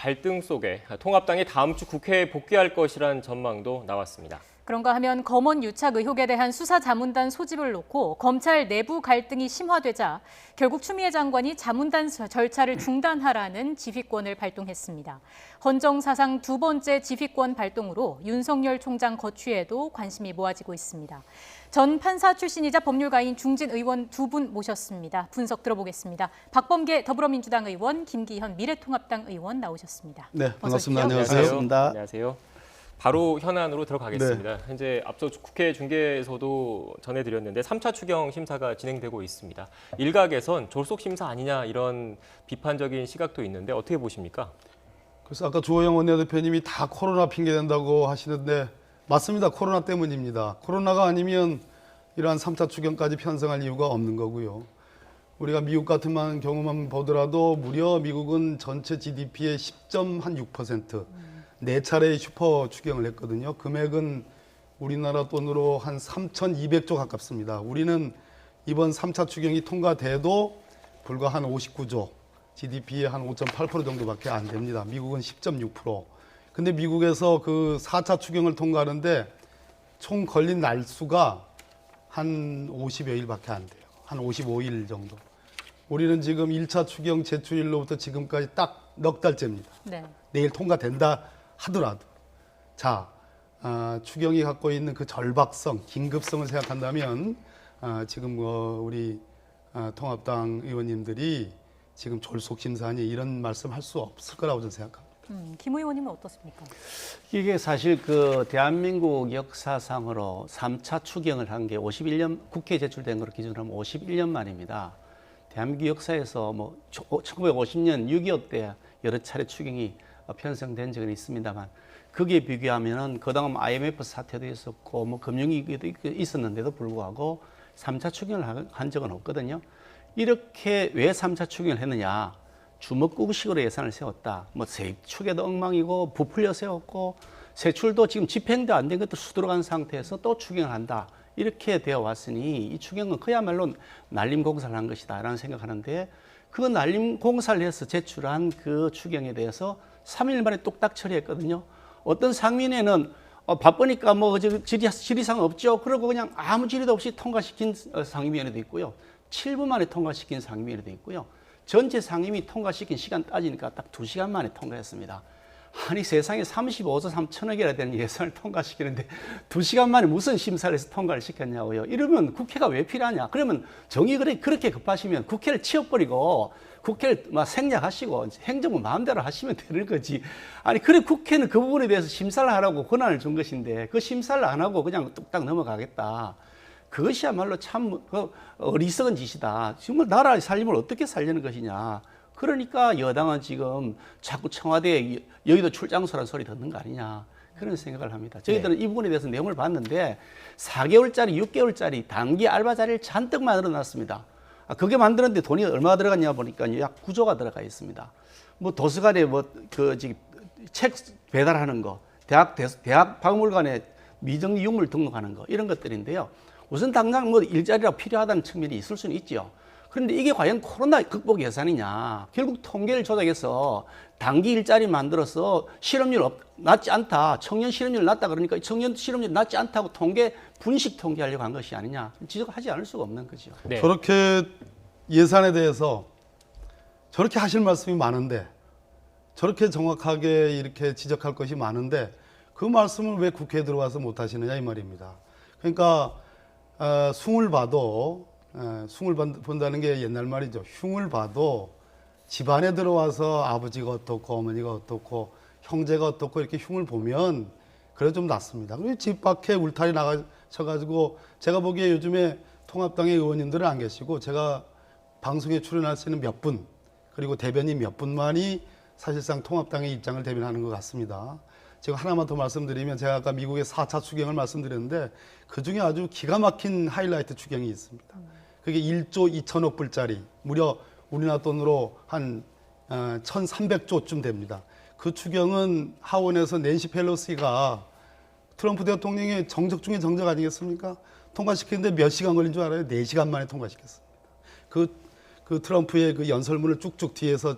갈등 속에 통합당이 다음 주 국회에 복귀할 것이란 전망도 나왔습니다. 그런가 하면 검언 유착 의혹에 대한 수사자문단 소집을 놓고 검찰 내부 갈등이 심화되자 결국 추미애 장관이 자문단 절차를 중단하라는 지휘권을 발동했습니다. 헌정 사상 두 번째 지휘권 발동으로 윤석열 총장 거취에도 관심이 모아지고 있습니다. 전 판사 출신이자 법률가인 중진 의원 두 분 모셨습니다. 분석 들어보겠습니다. 박범계 더불어민주당 의원, 김기현 미래통합당 의원 나오셨습니다. 네, 반갑습니다. 안녕하세요. 안녕하세요. 안녕하세요. 바로 현안으로 들어가겠습니다. 네. 현재 앞서 국회 중계에서도 전해드렸는데 3차 추경 심사가 진행되고 있습니다. 일각에선 졸속 심사 아니냐 이런 비판적인 시각도 있는데 어떻게 보십니까? 그래서 아까 주호영 원내대표님이 다 코로나 핑계 댄다고 하시는데 맞습니다. 코로나 때문입니다. 코로나가 아니면 이러한 3차 추경까지 편성할 이유가 없는 거고요. 우리가 미국 같은 경우만 보더라도 무려 미국은 전체 GDP의 10.6%, 네 차례의 슈퍼 추경을 했거든요. 금액은 우리나라 돈으로 한 3,200조 가깝습니다. 우리는 이번 3차 추경이 통과돼도 불과 한 59조, GDP의 한 5.8% 정도밖에 안 됩니다. 미국은 10.6%. 근데 미국에서 그 4차 추경을 통과하는데 총 걸린 날수가 한 50여일밖에 안 돼요. 한 55일 정도. 우리는 지금 1차 추경 제출일로부터 지금까지 딱 넉 달째입니다. 네. 내일 통과된다 하더라도. 자, 추경이 갖고 있는 그 절박성, 긴급성을 생각한다면 지금 우리 통합당 의원님들이 지금 졸속심사하니 이런 말씀 할 수 없을 거라고 저는 생각합니다. 김 의원님은 어떻습니까? 이게 사실 그 대한민국 역사상으로 3차 추경을 한 게 51년, 국회에 제출된 걸로 기준으로 하면 51년 만입니다. 대한민국 역사에서 뭐 1950년 6.25 때 여러 차례 추경이 편성된 적은 있습니다만 거기에 비교하면은 그다음 IMF 사태도 있었고 뭐 금융위기도 있었는데도 불구하고 3차 추경을 한 적은 없거든요. 이렇게 왜 3차 추경을 했느냐? 주먹구구식으로 예산을 세웠다. 뭐 세축에도 엉망이고 부풀려 세웠고 세출도 지금 집행도 안 된 것도 수두룩한 상태에서 또 추경을 한다. 이렇게 되어 왔으니 이 추경은 그야말로 날림공사를 한 것이다라는 생각하는데 그 날림공사를 해서 제출한 그 추경에 대해서 3일 만에 뚝딱 처리했거든요. 어떤 상민회는 바쁘니까 뭐 질의사항 없죠. 그러고 그냥 아무 질의도 없이 통과시킨 상임위원회도 있고요. 7분 만에 통과시킨 상임위원회도 있고요. 전체 상임위 통과시킨 시간 따지니까 딱 2시간 만에 통과했습니다. 아니 세상에 35조 3천억이라 되는 예산을 통과시키는데 2시간 만에 무슨 심사를 해서 통과를 시켰냐고요. 이러면 국회가 왜 필요하냐. 그러면 정의 그렇게 급하시면 국회를 치워버리고 국회를 막 생략하시고 행정부 마음대로 하시면 되는 거지. 아니 그래 국회는 그 부분에 대해서 심사를 하라고 권한을 준 것인데 그 심사를 안 하고 그냥 뚝딱 넘어가겠다. 그것이야말로 참 어리석은 짓이다. 정말 나라의 살림을 어떻게 살려는 것이냐. 그러니까 여당은 지금 자꾸 청와대에 여의도 출장소라는 소리 듣는 거 아니냐. 그런 생각을 합니다. 저희들은 이 부분에 대해서 내용을 봤는데 4개월짜리, 6개월짜리 단기 알바 자리를 잔뜩 만들어 놨습니다. 그게 만드는데 돈이 얼마 들어갔냐 보니까 약 9조가 들어가 있습니다. 뭐 도서관에 책 배달하는 거, 대학 박물관에 미정리 유물 등록하는 거 이런 것들인데요. 우선 당장 뭐 일자리가 필요하다는 측면이 있을 수는 있죠. 그런데 이게 과연 코로나 극복 예산이냐. 결국 통계를 조작해서 단기 일자리 만들어서 실업률 낮지 않다. 청년 실업률 낮다 그러니까 청년 실업률 낮지 않다고 분식 통계하려고 한 것이 아니냐. 지적하지 않을 수가 없는 거죠. 네. 저렇게 예산에 대해서 저렇게 하실 말씀이 많은데 저렇게 정확하게 이렇게 지적할 것이 많은데 그 말씀을 왜 국회에 들어와서 못 하시느냐 이 말입니다. 그러니까 숭을 봐도 숭을 본다는 게 옛날 말이죠. 흉을 봐도 집안에 들어와서 아버지가 어떻고 어머니가 어떻고 형제가 어떻고 이렇게 흉을 보면 그래 좀 낫습니다. 그리고 집 밖에 울타리 나가셔가지고 제가 보기에 요즘에 통합당의 의원님들은 안 계시고 제가 방송에 출연하시는 몇 분 그리고 대변인 몇 분만이 사실상 통합당의 입장을 대변하는 것 같습니다. 지금 하나만 더 말씀드리면 제가 아까 미국의 4차 추경을 말씀드렸는데 그중에 아주 기가 막힌 하이라이트 추경이 있습니다. 그게 1조 2천억 불짜리 무려 우리나라 돈으로 한 1,300조쯤 됩니다. 그 추경은 하원에서 낸시 펠로시가 트럼프 대통령의 정적 중에 정적 아니겠습니까? 통과시키는데 몇 시간 걸린 줄 알아요? 4시간 만에 통과시켰습니다. 그 트럼프의 그 연설문을 쭉쭉 뒤에서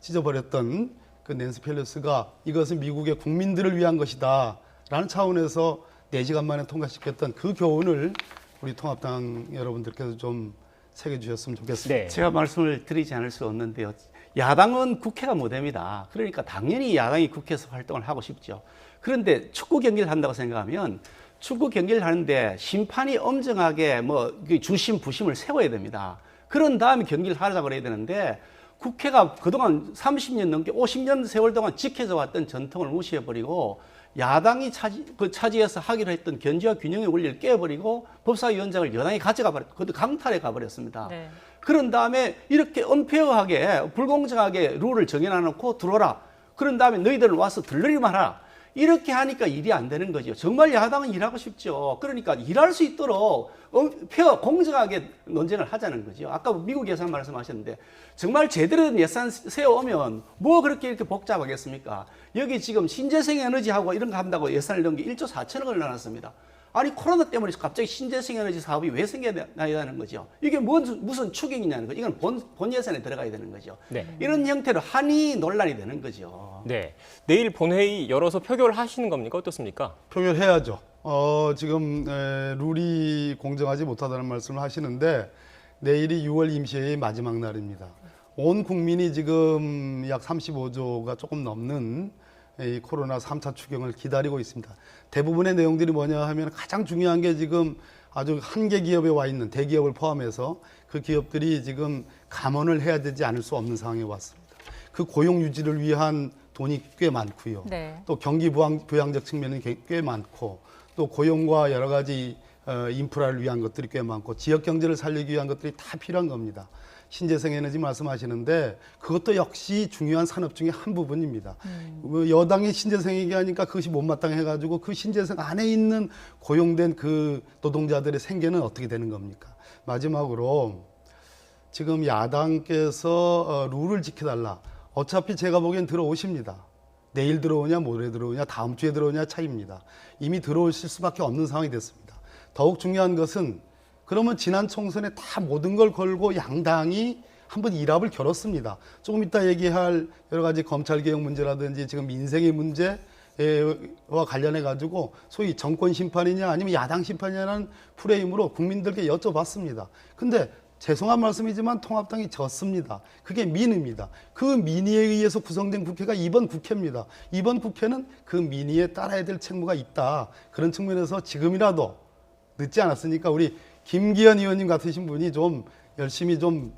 찢어버렸던 그 낸시 펠로시가 이것은 미국의 국민들을 위한 것이다라는 차원에서 4시간 만에 통과시켰던 그 교훈을 우리 통합당 여러분들께서 좀 새겨주셨으면 좋겠습니다. 네. 제가 말씀을 드리지 않을 수 없는데요. 야당은 국회가 모델입니다. 그러니까 당연히 야당이 국회에서 활동을 하고 싶죠. 그런데 축구 경기를 한다고 생각하면 축구 경기를 하는데 심판이 엄정하게 뭐 주심 부심을 세워야 됩니다. 그런 다음에 경기를 하자고 그래야 되는데 국회가 그동안 30년 넘게 50년 세월 동안 지켜져 왔던 전통을 무시해버리고 야당이 차지해서 하기로 했던 견제와 균형의 원리를 깨버리고 법사위원장을 여당이 가져가 버렸고 그것도 강탈해 가버렸습니다. 네. 그런 다음에 이렇게 언페어하게 불공정하게 룰을 정해놔놓고 들어오라. 그런 다음에 너희들은 와서 들러리만 하라. 이렇게 하니까 일이 안 되는 거죠. 정말 야당은 일하고 싶죠. 그러니까 일할 수 있도록 공정하게 논쟁을 하자는 거죠. 아까 미국 예산 말씀하셨는데 정말 제대로 된 예산 세워오면 뭐 그렇게 이렇게 복잡하겠습니까? 여기 지금 신재생 에너지하고 이런 거 한다고 예산을 넣은 게 1조 4천억을 넣어놨습니다. 아니 코로나 때문에 갑자기 신재생 에너지 사업이 왜 생겨나야 되는 거죠? 이게 무슨 추경이냐는 거죠. 이건 본 예산에 들어가야 되는 거죠. 네. 이런 형태로 한이 논란이 되는 거죠. 네. 내일 본회의 열어서 표결하시는 겁니까? 어떻습니까? 표결해야죠. 지금 룰이 공정하지 못하다는 말씀을 하시는데 내일이 6월 임시회의 마지막 날입니다. 온 국민이 지금 약 35조가 조금 넘는 이 코로나 3차 추경을 기다리고 있습니다. 대부분의 내용들이 뭐냐 하면 가장 중요한 게 지금 아주 한계 기업에 와 있는 대기업을 포함해서 그 기업들이 지금 감원을 해야 되지 않을 수 없는 상황에 왔습니다. 그 고용 유지를 위한 돈이 꽤 많고요. 네. 또 경기 부양적 측면은 꽤 많고 또 고용과 여러 가지 인프라를 위한 것들이 꽤 많고 지역 경제를 살리기 위한 것들이 다 필요한 겁니다. 신재생 에너지 말씀하시는데 그것도 역시 중요한 산업 중에 한 부분입니다. 여당이 신재생 얘기하니까 그것이 못마땅해가지고 그 신재생 안에 있는 고용된 그 노동자들의 생계는 어떻게 되는 겁니까? 마지막으로 지금 야당께서 룰을 지켜달라. 어차피 제가 보기엔 들어오십니다. 내일 들어오냐, 모레 들어오냐, 다음 주에 들어오냐 차이입니다. 이미 들어오실 수밖에 없는 상황이 됐습니다. 더욱 중요한 것은 그러면 지난 총선에 다 모든 걸 걸고 양당이 한번 일합을 겨뤘습니다. 조금 이따 얘기할 여러 가지 검찰개혁 문제라든지 지금 민생의 문제와 관련해 가지고 소위 정권 심판이냐 아니면 야당 심판이냐는 프레임으로 국민들께 여쭤봤습니다. 근데 죄송한 말씀이지만 통합당이 졌습니다. 그게 민의입니다. 그 민의에 의해서 구성된 국회가 이번 국회입니다. 이번 국회는 그 민의에 따라야 될 책무가 있다. 그런 측면에서 지금이라도 늦지 않았으니까 우리 김기현 의원님 같으신 분이 좀 열심히 좀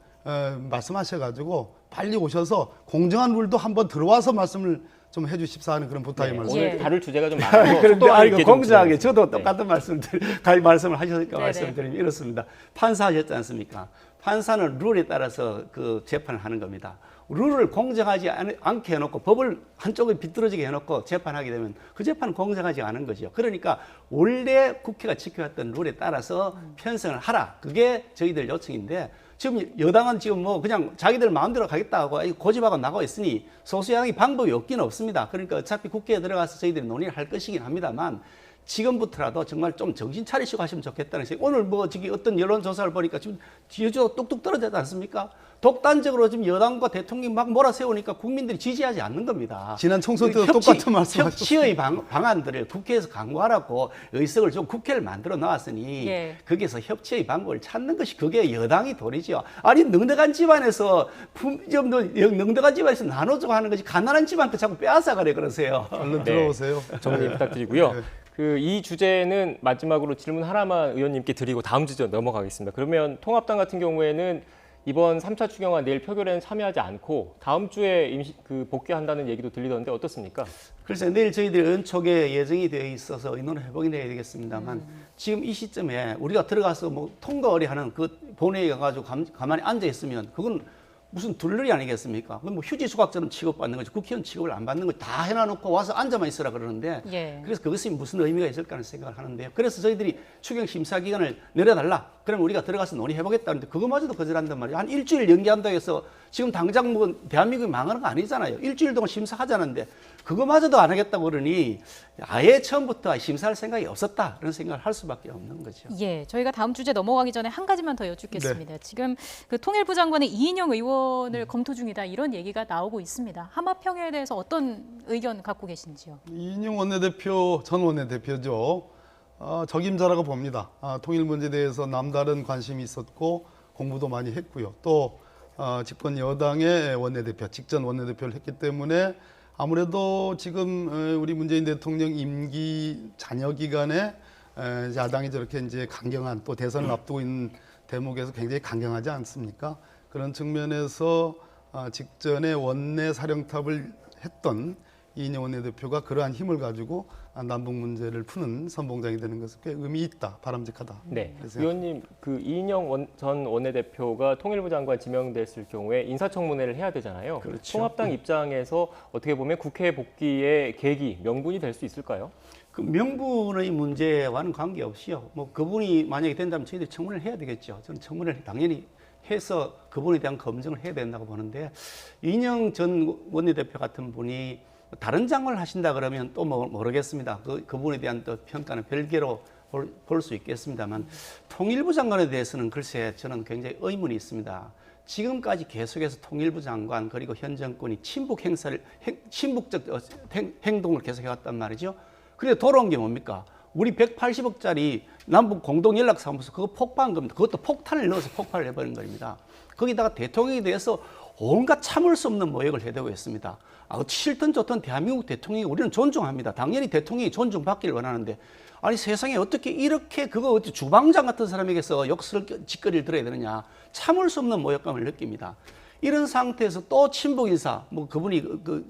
말씀하셔가지고 빨리 오셔서 공정한 룰도 한번 들어와서 말씀을 좀 해주십사 하는 그런 부탁의 네, 말씀. 오늘 다룰 주제가 좀 많아서 그런데 속도감 있게 좀 공정하게 진행해 저도 주세요. 똑같은 말씀을 하셨으니까 네네. 말씀드리면 이렇습니다. 판사하셨지 않습니까? 판사는 룰에 따라서 그 재판을 하는 겁니다. 룰을 공정하지 않게 해놓고 법을 한쪽에 비뚤어지게 해놓고 재판하게 되면 그 재판은 공정하지 않은 거죠. 그러니까 원래 국회가 지켜왔던 룰에 따라서 편성을 하라. 그게 저희들 요청인데 지금 여당은 지금 뭐 그냥 자기들 마음대로 가겠다고 고집하고 나가고 있으니 소수야당이 방법이 없기는 없습니다. 그러니까 어차피 국회에 들어가서 저희들이 논의를 할 것이긴 합니다만 지금부터라도 정말 좀 정신 차리시고 하시면 좋겠다는 생각. 오늘 뭐 저기 어떤 여론조사를 보니까 지금 지지도가 뚝뚝 떨어지지 않습니까? 독단적으로 지금 여당과 대통령이 막 몰아세우니까 국민들이 지지하지 않는 겁니다. 지난 총선 때도 똑같은 말씀하셨습니다. 협치의 방안들을 국회에서 강구하라고 의석을 좀 국회를 만들어 놨으니 예. 거기서 협치의 방법을 찾는 것이 그게 여당이 도리죠. 아니 넉넉한 집안에서 넉넉한 집안에서 나눠주고 하는 것이 가난한 집안 거 자꾸 빼앗아 가래 그러세요. 얼른 네. 들어오세요. 정리 부탁드리고요. 이 주제는 마지막으로 질문 하나만 의원님께 드리고 다음 주제 넘어가겠습니다. 그러면 통합당 같은 경우에는 이번 3차 추경안 내일 표결에는 참여하지 않고 다음 주에 복귀한다는 얘기도 들리던데 어떻습니까? 그래서 내일 저희들이 은촉에 예정이 되어 있어서 의논을 해보긴 해야 되겠습니다만 지금 이 시점에 우리가 들어가서 뭐 통과 의뢰하는 그 본회의에 가가지고 가만히 앉아 있으면 그건 무슨 둘러리 아니겠습니까? 그건 뭐 휴지 수각처럼 취급받는 거지 국회의원 취급을 안 받는 거 다 해놔놓고 와서 앉아만 있으라 그러는데 예. 그래서 그것이 무슨 의미가 있을까 하는 생각을 하는데요. 그래서 저희들이 추경 심사 기간을 내려달라. 그러면 우리가 들어가서 논의해보겠다는데 그거마저도 거절한단 말이에요. 한 일주일 연기한다고 해서 지금 당장 뭐 대한민국이 망하는 거 아니잖아요. 일주일 동안 심사하자는데 그거마저도 안 하겠다고 그러니 아예 처음부터 심사할 생각이 없었다. 그런 생각을 할 수밖에 없는 거죠. 예, 저희가 다음 주제 넘어가기 전에 한 가지만 더 여쭙겠습니다. 네. 지금 그 통일부 장관의 이인영 의원을 검토 중이다 이런 얘기가 나오고 있습니다. 하마평에 대해서 어떤 의견 갖고 계신지요? 이인영 원내대표, 전 원내대표죠. 적임자라고 봅니다. 통일 문제에 대해서 남다른 관심이 있었고 공부도 많이 했고요. 또 집권 여당의 원내대표, 직전 원내대표를 했기 때문에 아무래도 지금 우리 문재인 대통령 임기 잔여 기간에 야당이 저렇게 이제 강경한 또 대선을 앞두고 있는 대목에서 굉장히 강경하지 않습니까? 그런 측면에서 직전에 원내 사령탑을 했던 이인영 원내대표가 그러한 힘을 가지고 남북 문제를 푸는 선봉장이 되는 것은 꽤 의미 있다, 바람직하다. 네, 그래서 의원님 그 이인영 전 원내대표가 통일부 장관 지명됐을 경우에 인사청문회를 해야 되잖아요. 그렇죠. 통합당 입장에서 어떻게 보면 국회 복귀의 계기, 명분이 될 수 있을까요? 그 명분의 문제와는 관계없이요. 뭐 그분이 만약에 된다면 저희들이 청문회를 해야 되겠죠. 저는 청문회를 당연히 해서 그분에 대한 검증을 해야 된다고 보는데 이인영 전 원내대표 같은 분이 다른 장관을 하신다 그러면 또 모르겠습니다. 그분에 대한 또 평가는 별개로 볼 수 있겠습니다만 통일부 장관에 대해서는 글쎄 저는 굉장히 의문이 있습니다. 지금까지 계속해서 통일부 장관 그리고 현 정권이 친북적 행동을 계속해왔단 말이죠. 그런데 돌아온 게 뭡니까? 우리 180억짜리 남북 공동연락사무소 그거 폭파한 겁니다. 그것도 폭탄을 넣어서 폭발을 해버린 겁니다. 거기다가 대통령에 대해서 온갖 참을 수 없는 모욕을 해대고 있습니다. 싫든 좋든 대한민국 대통령이 우리는 존중합니다. 당연히 대통령이 존중받기를 원하는데 아니 세상에 어떻게 이렇게 그거 주방장 같은 사람에게서 욕설짓거리를 들어야 되느냐. 참을 수 없는 모욕감을 느낍니다. 이런 상태에서 또 친북 인사, 뭐 그분이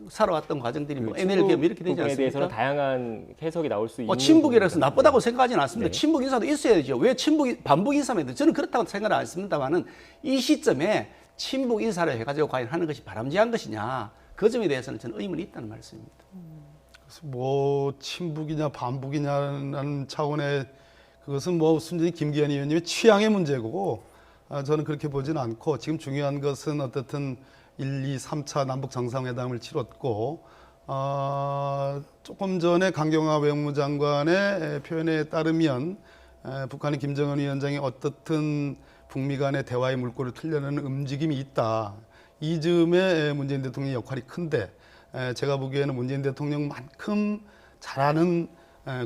살아왔던 과정들이 뭐 NLP 뭐 이렇게 되지 부분에 대해서는 않습니까? 다양한 해석이 나올 수 있는 친북이라서 부분입니다. 나쁘다고 생각하지는 않습니다. 네. 친북 인사도 있어야죠. 왜 반북 인사면 저는 그렇다고 생각을 안 했습니다만은 이 시점에 친북 인사를 해가지고 과연 하는 것이 바람직한 것이냐 그 점에 대해서는 저는 의문이 있다는 말씀입니다. 뭐 친북이냐 반북이냐는 차원의 그것은 뭐 순전히 김기현 의원님의 취향의 문제고 저는 그렇게 보지는 않고 지금 중요한 것은 어떻든 1, 2, 3차 남북 정상회담을 치렀고 조금 전에 강경화 외무장관의 표현에 따르면 북한의 김정은 위원장이 어떻든 북미 간의 대화의 물꼬를 틀려는 움직임이 있다. 이 점에 문재인 대통령의 역할이 큰데 제가 보기에는 문재인 대통령만큼 잘하는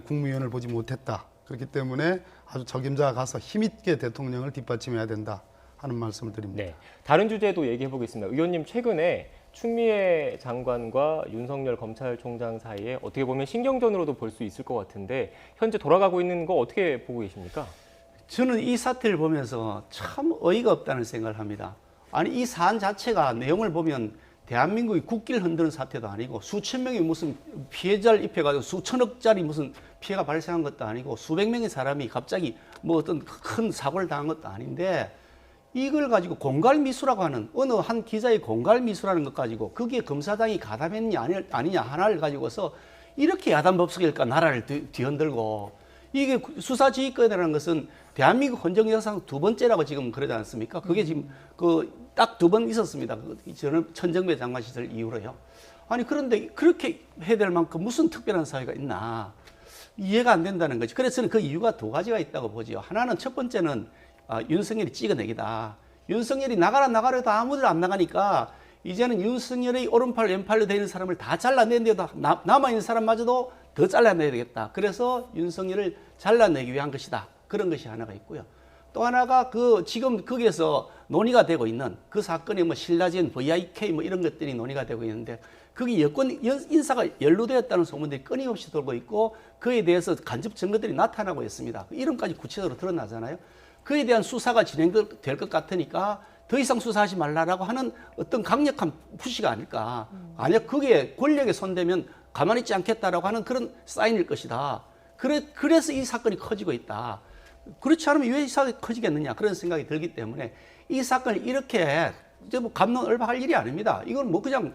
국무위원을 보지 못했다. 그렇기 때문에 아주 적임자가 가서 힘있게 대통령을 뒷받침해야 된다 하는 말씀을 드립니다. 네, 다른 주제도 얘기해 보겠습니다. 의원님 최근에 추미애 장관과 윤석열 검찰총장 사이에 어떻게 보면 신경전으로도 볼 수 있을 것 같은데 현재 돌아가고 있는 거 어떻게 보고 계십니까? 저는 이 사태를 보면서 참 어이가 없다는 생각을 합니다. 아니 이 사안 자체가 내용을 보면 대한민국이 국기를 흔드는 사태도 아니고 수천 명이 무슨 피해자를 입혀가지고 수천억짜리 무슨 피해가 발생한 것도 아니고 수백 명의 사람이 갑자기 뭐 어떤 큰 사고를 당한 것도 아닌데 이걸 가지고 공갈미수라고 하는 어느 한 기자의 공갈미수라는 것 가지고 거기에 검사장이 가담했냐 아니냐 하나를 가지고서 이렇게 야단법석일까 나라를 뒤흔들고 이게 수사지휘권이라는 것은 대한민국 헌정 역사상 두 번째라고 지금 그러지 않습니까? 그게 지금 딱 두 번 있었습니다. 저는 천정배 장관 시절 이후로요. 아니 그런데 그렇게 해야 될 만큼 무슨 특별한 사회가 있나 이해가 안 된다는 거지. 그래서 저는 그 이유가 두 가지가 있다고 보죠. 하나는 첫 번째는 윤석열이 찍어내기다. 윤석열이 나가라 해도 아무도 안 나가니까 이제는 윤석열의 오른팔 왼팔로 되는 사람을 다 잘라내는데도 남아있는 사람마저도 더 잘라내야 되겠다. 그래서 윤석열을 잘라내기 위한 것이다. 그런 것이 하나가 있고요. 또 하나가 지금 거기에서 논의가 되고 있는 그 사건이 뭐 신라젠, VIK 뭐 이런 것들이 논의가 되고 있는데 거기 여권 인사가 연루되었다는 소문들이 끊임없이 돌고 있고 그에 대해서 간접 증거들이 나타나고 있습니다. 이름까지 구체적으로 드러나잖아요. 그에 대한 수사가 진행될 것 같으니까 더 이상 수사하지 말라라고 하는 어떤 강력한 푸시가 아닐까. 만약 그게 권력에 손대면 가만히 있지 않겠다라고 하는 그런 사인일 것이다. 그래서 이 사건이 커지고 있다. 그렇지 않으면 왜 이 사건이 커지겠느냐 그런 생각이 들기 때문에 이 사건을 이렇게 이제 뭐 감론을박할 일이 아닙니다. 이건 뭐 그냥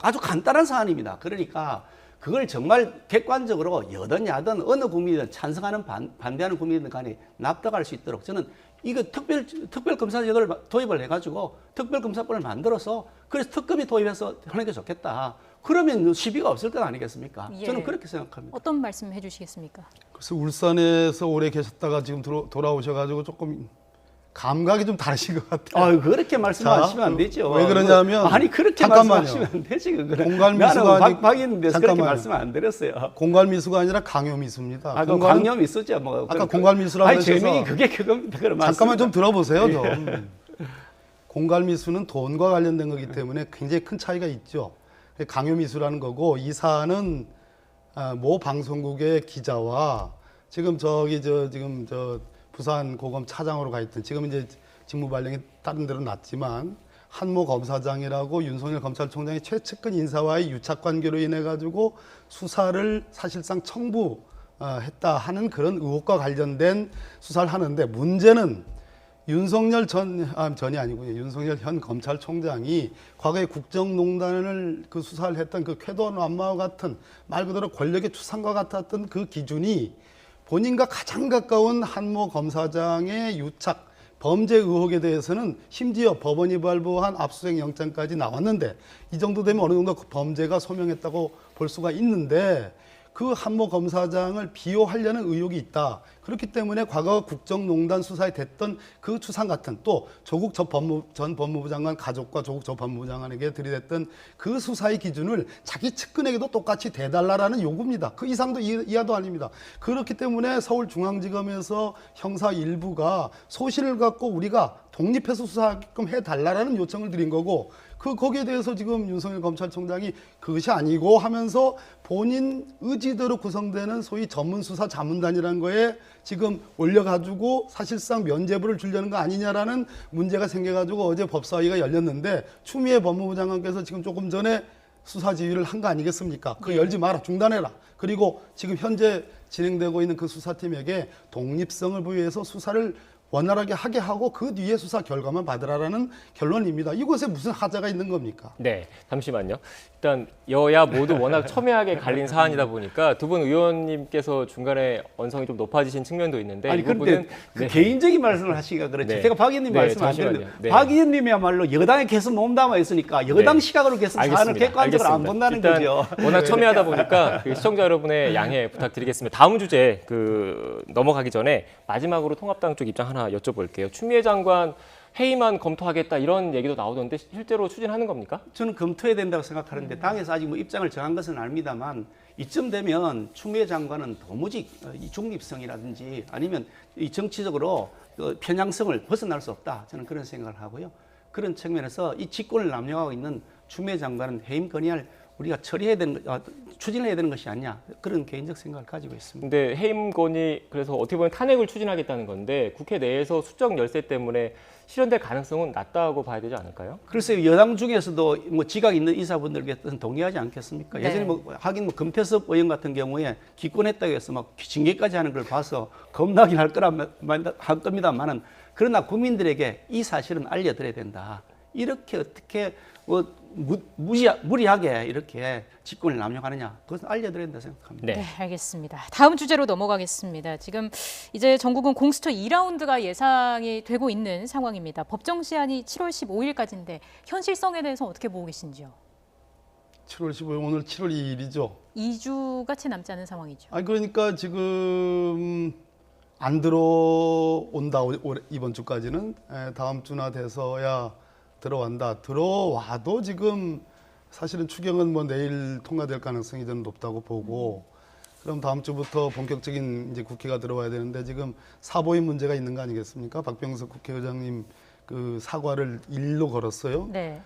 아주 간단한 사안입니다. 그러니까 그걸 정말 객관적으로 여든 야든 어느 국민이든 찬성하는 반대하는 국민이든 간에 납득할 수 있도록 저는 이거 특별 검사 제도를 도입을 해가지고 특별 검사권을 만들어서 그래서 특검이 도입해서 하는 게 좋겠다. 그러면 시비가 없을 것 아니겠습니까? 예. 저는 그렇게 생각합니다. 어떤 말씀 해주시겠습니까? 그래서 울산에서 오래 계셨다가 지금 돌아오셔가지고 조금 감각이 좀 다르신 것 같아요. 아, 그렇게 말씀하시면 안 되죠. 왜 그러냐면 아니 그렇게 잠깐만요. 말씀하시면 안 되지. 그거는. 공갈미수가 나는 박인데서 그렇게 잠깐만요. 말씀 안 드렸어요. 공갈미수가 아니라 강요미수입니다. 아, 그 강염 있었죠. 뭐 아까 공갈미수라고 아니 하셔서 제명이 그게 그겁니다. 그런 잠깐만 좀 들어보세요. 좀. 예. 공갈미수는 돈과 관련된 거기 때문에 굉장히 큰 차이가 있죠. 강요미수라는 거고 이 사안은 모 방송국의 기자와 지금 지금 부산 고검 차장으로 가 있던 지금 이제 직무 발령이 다른 데로 났지만 한모 검사장이라고 윤석열 검찰총장이 최측근 인사와의 유착 관계로 인해 가지고 수사를 사실상 청부했다 하는 그런 의혹과 관련된 수사를 하는데 문제는 윤석열 전이 아니고요. 윤석열 현 검찰총장이 과거에 국정농단을 그 수사를 했던 그 쾌도남마와 같은 말 그대로 권력의 추상과 같았던 그 기준이 본인과 가장 가까운 한모 검사장의 유착 범죄 의혹에 대해서는 심지어 법원이 발부한 압수수색 영장까지 나왔는데 이 정도 되면 어느 정도 그 범죄가 소명했다고 볼 수가 있는데 그 한모 검사장을 비호하려는 의혹이 있다. 그렇기 때문에 과거 국정농단 수사에 됐던 그 추상 같은 또 조국 전 법무부 장관 가족과 조국 전 법무부 장관에게 들이댔던 그 수사의 기준을 자기 측근에게도 똑같이 대달라라는 요구입니다. 그 이상도 이하도 아닙니다. 그렇기 때문에 서울중앙지검에서 형사 일부가 소신을 갖고 우리가 독립해서 수사하게끔 해달라라는 요청을 드린 거고 거기에 대해서 지금 윤석열 검찰총장이 그것이 아니고 하면서 본인 의지대로 구성되는 소위 전문수사 자문단이라는 거에 지금 올려가지고 사실상 면죄부를 주려는 거 아니냐라는 문제가 생겨가지고 어제 법사위가 열렸는데 추미애 법무부 장관께서 지금 조금 전에 수사 지휘를 한 거 아니겠습니까? 그거 열지 마라, 중단해라. 그리고 지금 현재 진행되고 있는 그 수사팀에게 독립성을 부여해서 수사를 원활하게 하게 하고 그 뒤에 수사 결과만 받으라라는 결론입니다. 이곳에 무슨 하자가 있는 겁니까? 네, 잠시만요. 일단 여야 모두 워낙 첨예하게 갈린 사안이다 보니까 두 분 의원님께서 중간에 언성이 좀 높아지신 측면도 있는데 아니 이 부분은 근데 그 개인적인 말씀을 하시니까 그렇지. 네. 제가 박 의원님 네, 말씀 안 잠시만요. 드렸는데 네. 박 의원님이야말로 여당에 계속 몸담아 있으니까 여당 네. 시각으로 계속 사안을 알겠습니다. 객관적으로 안 알겠습니다. 본다는 일단 거죠. 워낙 첨예하다 보니까 그 시청자 여러분의 양해 부탁드리겠습니다. 다음 주제 넘어가기 전에 마지막으로 통합당 쪽 입장 하나 여쭤볼게요. 추미애 장관 해임안 검토하겠다 이런 얘기도 나오던데 실제로 추진하는 겁니까? 저는 검토해야 된다고 생각하는데 당에서 아직 뭐 입장을 정한 것은 압니다만 이쯤 되면 추미애 장관은 도무지 이 중립성이라든지 아니면 이 정치적으로 편향성을 벗어날 수 없다. 저는 그런 생각을 하고요. 그런 측면에서 이 직권을 남용하고 있는 추미애 장관은 해임 건의할 우리가 추진을 해야 되는 것이 아니냐 그런 개인적 생각을 가지고 있습니다. 근데 해임 건의 그래서 어떻게 보면 탄핵을 추진하겠다는 건데 국회 내에서 수적 열세 때문에 실현될 가능성은 낮다고 봐야 되지 않을까요? 글쎄요, 여당 중에서도 뭐 지각 있는 이사분들께서는 동의하지 않겠습니까? 네. 예전에 하긴 금태섭 의원 같은 경우에 기권했다고 해서 막 징계까지 하는 걸 봐서 겁나긴 할 겁니다만은 그러나 국민들에게 이 사실은 알려드려야 된다. 이렇게 어떻게 무리하게 이렇게 직권을 남용하느냐 그것은 알려드려야 된다 생각합니다. 네, 알겠습니다. 다음 주제로 넘어가겠습니다. 지금 이제 전국은 공수처 2라운드가 예상이 되고 있는 상황입니다. 법정 시한이 7월 15일까지인데 현실성에 대해서 어떻게 보고 계신지요? 7월 15일 오늘 7월 2일이죠. 2주가 채 남지 않은 상황이죠. 그러니까 지금 안 들어온다 이번 주까지는 다음 주나 돼서야 들어간다. 들어와도 지금 사실은 추경은 뭐 내일 통과될 가능성이 저는 높다고 보고 그럼 다음 주부터 본격적인 이제 국회가 들어와야 되는데 지금 사보임 문제가 있는 거 아니겠습니까? 박병석 국회의장님 그 사과를 일로 걸었어요. 네.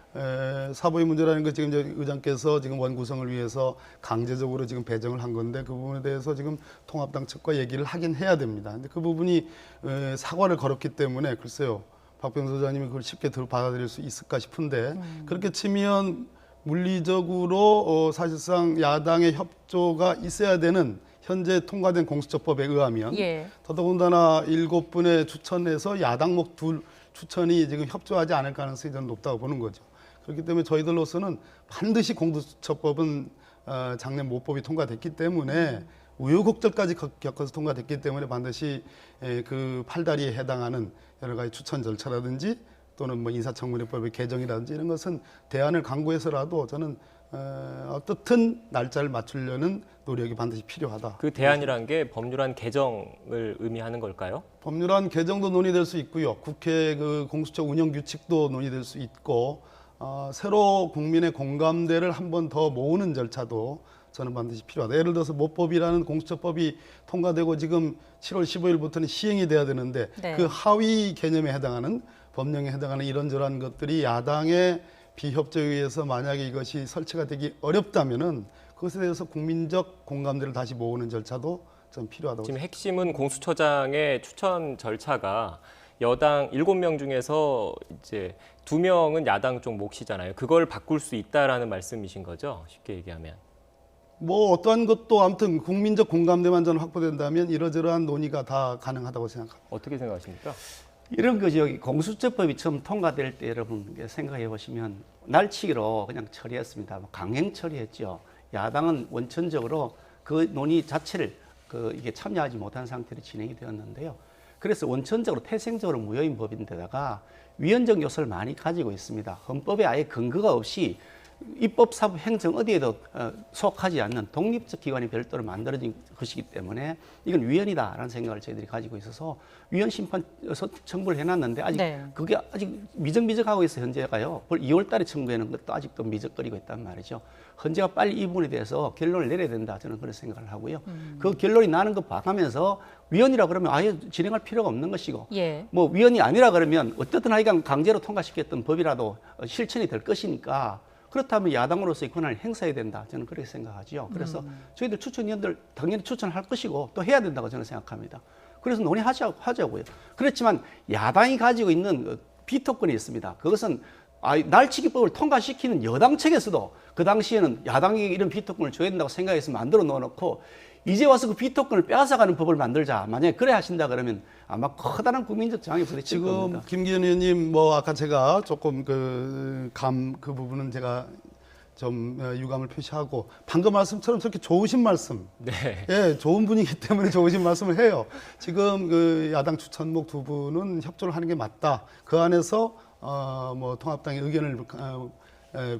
사보임 문제라는 거 지금 이제 의장께서 지금 원구성을 위해서 강제적으로 지금 배정을 한 건데 그 부분에 대해서 지금 통합당 측과 얘기를 하긴 해야 됩니다. 근데 그 부분이 사과를 걸었기 때문에 글쎄요. 박병석 의장님이 그걸 쉽게 받아들일 수 있을까 싶은데 그렇게 치면 물리적으로 사실상 야당의 협조가 있어야 되는 현재 통과된 공수처법에 의하면 더더군다나 7분의 추천에서 야당목 2 추천이 지금 협조하지 않을 가능성이 저는 높다고 보는 거죠. 그렇기 때문에 저희들로서는 반드시 공수처법은 작년 모법이 통과됐기 때문에 우여곡절까지 겪어서 통과됐기 때문에 반드시 그 팔다리에 해당하는 여러 가지 추천 절차라든지 또는 뭐 인사청문회법의 개정이라든지 이런 것은 대안을 강구해서라도 저는 어떻든 날짜를 맞추려는 노력이 반드시 필요하다. 그 대안이란 게 법률안 개정을 의미하는 걸까요? 법률안 개정도 논의될 수 있고요. 국회 그 공수처 운영 규칙도 논의될 수 있고 새로 국민의 공감대를 한 번 더 모으는 절차도 저는 반드시 필요하다. 예를 들어서 모법이라는 공수처법이 통과되고 지금 7월 15일부터는 시행이 돼야 되는데 네. 그 하위 개념에 해당하는 법령에 해당하는 이런저런 것들이 야당의 비협조에 의해서 만약에 이것이 설치가 되기 어렵다면은 그것에 대해서 국민적 공감대를 다시 모으는 절차도 좀 필요하다고 지금 핵심은 공수처장의 추천 절차가 여당 7명 중에서 이제 2명은 야당 쪽 몫이잖아요. 그걸 바꿀 수 있다라는 말씀이신 거죠? 쉽게 얘기하면. 뭐 어떠한 것도 아무튼 국민적 공감대만 저는 확보된다면 이러저러한 논의가 다 가능하다고 생각합니다. 어떻게 생각하십니까? 이런 거죠. 공수처법이 처음 통과될 때 여러분 생각해 보시면 날치기로 그냥 처리했습니다. 강행 처리했죠. 야당은 원천적으로 그 논의 자체를 이게 참여하지 못한 상태로 진행이 되었는데요. 그래서 원천적으로 태생적으로 무효인 법인데다가 위헌적 요소를 많이 가지고 있습니다. 헌법에 아예 근거가 없이 입법, 사법, 행정 어디에도 속하지 않는 독립적 기관이 별도로 만들어진 것이기 때문에 이건 위헌이다라는 생각을 저희들이 가지고 있어서 위헌 심판 청구를 해놨는데 아직 네. 그게 아직 미적미적하고 있어 현재가요. 2월 달에 청구하는 것도 아직도 미적거리고 있단 말이죠. 헌재가 빨리 이 부분에 대해서 결론을 내려야 된다. 저는 그런 생각을 하고요. 그 결론이 나는 거 봐가면서 위헌이라 그러면 아예 진행할 필요가 없는 것이고 예. 뭐 위헌이 아니라 그러면 어떻든 하여간 강제로 통과시켰던 법이라도 실천이 될 것이니까 그렇다면 야당으로서의 권한을 행사해야 된다. 저는 그렇게 생각하죠. 그래서 저희들 추천위원들 당연히 추천할 것이고 또 해야 된다고 저는 생각합니다. 그래서 논의하자고요. 그렇지만 야당이 가지고 있는 비토권이 있습니다. 그것은 날치기법을 통과시키는 여당 측에서도 그 당시에는 야당이 이런 비토권을 줘야 된다고 생각해서 만들어 놓고 이제 와서 그 비토권을 빼앗아가는 법을 만들자. 만약에 그래 하신다 그러면 아마 커다란 국민적 저항이 부딪힐 지금 겁니다. 김기현 의원님 뭐 아까 제가 조금 그 부분은 제가 좀 유감을 표시하고 방금 말씀처럼 저렇게 좋으신 말씀, 네. 예, 좋은 분이기 때문에 좋으신 말씀을 해요. 지금 그 야당 추천목 두 분은 협조를 하는 게 맞다. 그 안에서 뭐 통합당의 의견을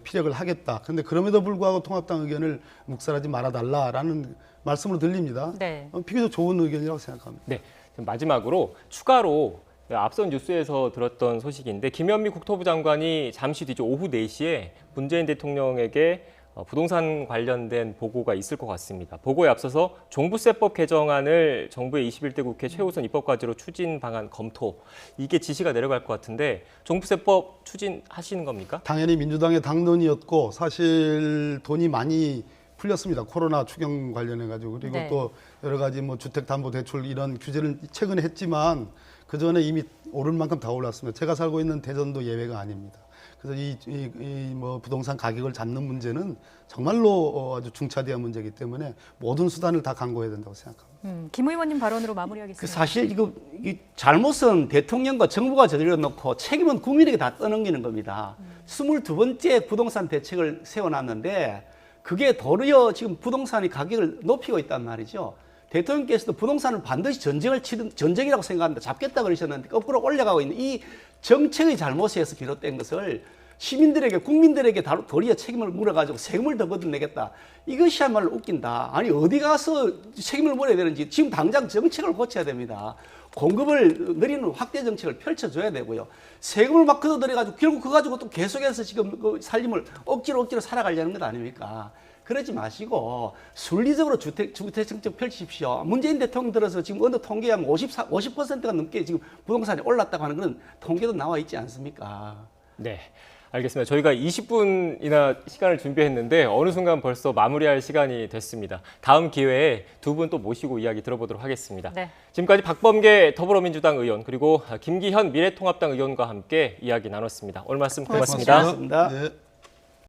피력을 하겠다. 근데 그럼에도 불구하고 통합당 의견을 묵살하지 말아달라라는 말씀으로 들립니다. 네. 비교적 좋은 의견이라고 생각합니다. 네. 마지막으로 추가로 앞선 뉴스에서 들었던 소식인데 김현미 국토부 장관이 잠시 뒤죠. 오후 4시에 문재인 대통령에게 부동산 관련된 보고가 있을 것 같습니다. 보고에 앞서서 종부세법 개정안을 정부의 21대 국회 최우선 입법과제로 추진 방안 검토. 이게 지시가 내려갈 것 같은데 종부세법 추진하시는 겁니까? 당연히 민주당의 당론이었고 사실 돈이 많이 풀렸습니다. 코로나 추경 관련해 가지고 그리고 네. 또 여러 가지 뭐 주택담보대출 이런 규제를 최근에 했지만 그 전에 이미 오를 만큼 다 올랐습니다. 제가 살고 있는 대전도 예외가 아닙니다. 그래서 이 뭐 부동산 가격을 잡는 문제는 정말로 아주 중차대한 문제이기 때문에 모든 수단을 다 강구해야 된다고 생각합니다. 김 의원님 발언으로 마무리하겠습니다. 사실 이 잘못은 대통령과 정부가 저질러 놓고 책임은 국민에게 다 떠넘기는 겁니다. 22번째 부동산 대책을 세워놨는데 그게 도리어 지금 부동산의 가격을 높이고 있단 말이죠. 대통령께서도 부동산을 반드시 전쟁이라고 생각합니다. 잡겠다 그러셨는데 거꾸로 올려가고 있는 이 정책의 잘못에서 비롯된 것을 시민들에게 국민들에게 도리어 책임을 물어가지고 세금을 더 걷어내겠다. 이것이야말로 웃긴다. 아니 어디 가서 책임을 물어야 되는지 지금 당장 정책을 고쳐야 됩니다. 공급을 늘리는 확대 정책을 펼쳐줘야 되고요. 세금을 막 걷어들여가지고 결국 그거 가지고 또 계속해서 지금 그 살림을 억지로 살아가려는 것 아닙니까? 그러지 마시고 순리적으로 주택 정책 펼치십시오. 문재인 대통령 들어서 지금 어느 통계에 하면 50%가 넘게 지금 부동산이 올랐다고 하는 그런 통계도 나와 있지 않습니까? 네. 알겠습니다. 저희가 20분이나 시간을 준비했는데 어느 순간 벌써 마무리할 시간이 됐습니다. 다음 기회에 두 분 또 모시고 이야기 들어보도록 하겠습니다. 네. 지금까지 박범계 더불어민주당 의원 그리고 김기현 미래통합당 의원과 함께 이야기 나눴습니다. 오늘 말씀 고맙습니다. 고맙습니다. 네.